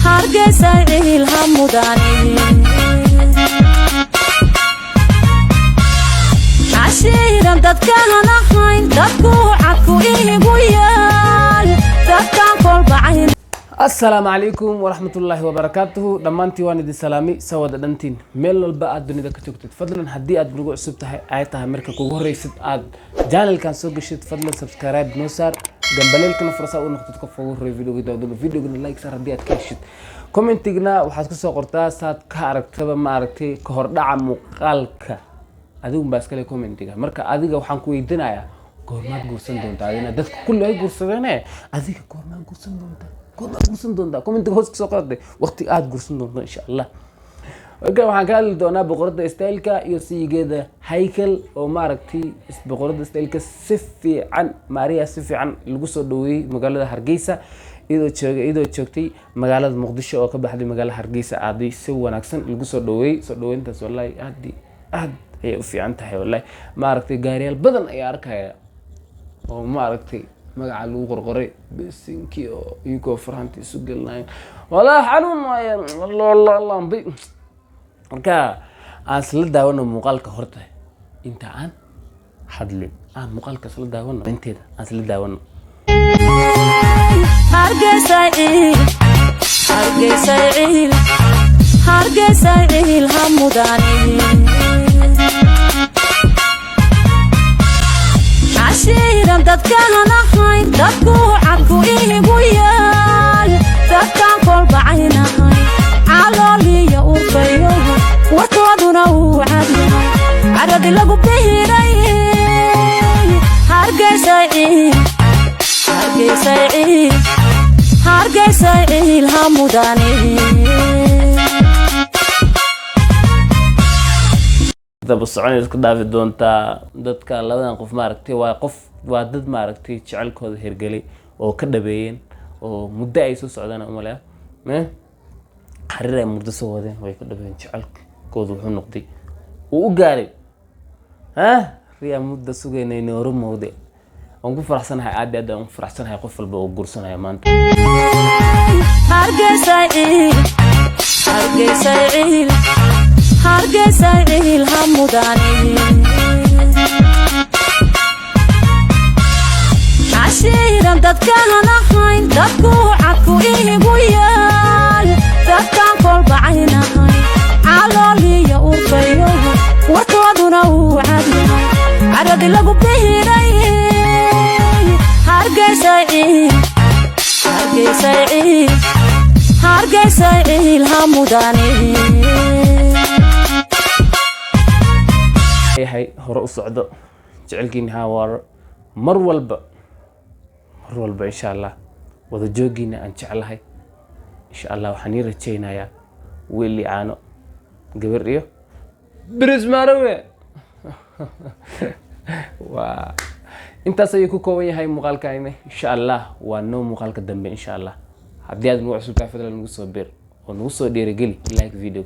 hargeysa hamudani عشيرا dadkaan ahayn dadku cadku igu yaal dadkaan kol bacay. السلام عليكم ورحمة الله وبركاته. دمانتي وان دي سلامي سواد دنتين ميل والبا اد دنيدا كجوجتid fadlan hadii aad nagu cusub tahay ay tahay marka kugu horeysid aad channelkan soo gashid fadlan subscribe noo saar gambaleelkana fursa u noqotid qof ugu horeey videoga like saar hadii aad ka heshid commentigna waxaad ku soo qortaa saad ka aragtaba ma aragtay ka hor dhaca muuqaalka adigu baa iskale commentiga marka adiga waxaan ku weydiinayaa goormaad guursan doontaa adina dadku kullu ay guursadeen adiga goormaad guursan doontaa guursan doontaa comment hoos ku soo qortay waqti aad guursan doonto insha Allah. waxaan ka hadli doonaa boqorada styleka iyo siigeeda Haykal oo ma aragtay boqorada styleka si fiican Maria si fiican lagu soo dhaweeyay magaalada Hargeysa iyadoo joogtay magaalada Muqdisho oo ka baxday magaalada Hargeysa aadi si wanaagsan lagu soo dhaweeyay soo dhaweyntaas wallahi aad ay u fiican tahay wallahi ma aragtay gaariyaal badan ay arkaya oo ma aragtay magaca lagu qorqoray bisinki oo iyago faraanti isu galnay wallahi xanuun wallahi bi marka asla daawano muuqaalka horta inta aan hadlin muuqaalka asla daawano inteeda asla daawano hargeysa hamudani عشيرا dadkaan ahayn dadku cadku igu yaal dadkaan kol bacaynahay calooliya urfayo warkooduna uu cadyahay caradi lagu bihiray hargeysa hamudani daba socon isku dhaafi doonta dadka labadan qof ma aragtay waa dad ma aragtay jecelkooda hirgalay oo ka dhabeeyeen oo muddo ay soo socdaan umaleeya xariir ay muddo soo wadeen way ka dhabeeyeen jecelkooda wuxuu noqday uu gaaray riya muddo sugeynay nooro moode aan ku faraxsanahay aad aan faraxsanahay qof walba oo guursanayo maanta hargeysa hamudani عشيرا dadkaan ahayn dadku cadku igu yaal dadkaan kol bacaynahay calooliya urfayo warkooduna uu cadyahay caradi lagu bihiray hargeysa hamudani yahay hore u socdo jecelkiina hawaar mar walba insha Allah wada joogiina aan jeclahay insha Allah waxaan rajaynayaa weli aano gabar iyo Brismarawe waa intaas ay ku kooban yahay muuqaalkayna insha Allah waa noo muuqaalka dambe insha Allah haddii aad nagu cusub tahay fadlan nagu soo beer oo nagu soo dhiirigeli like video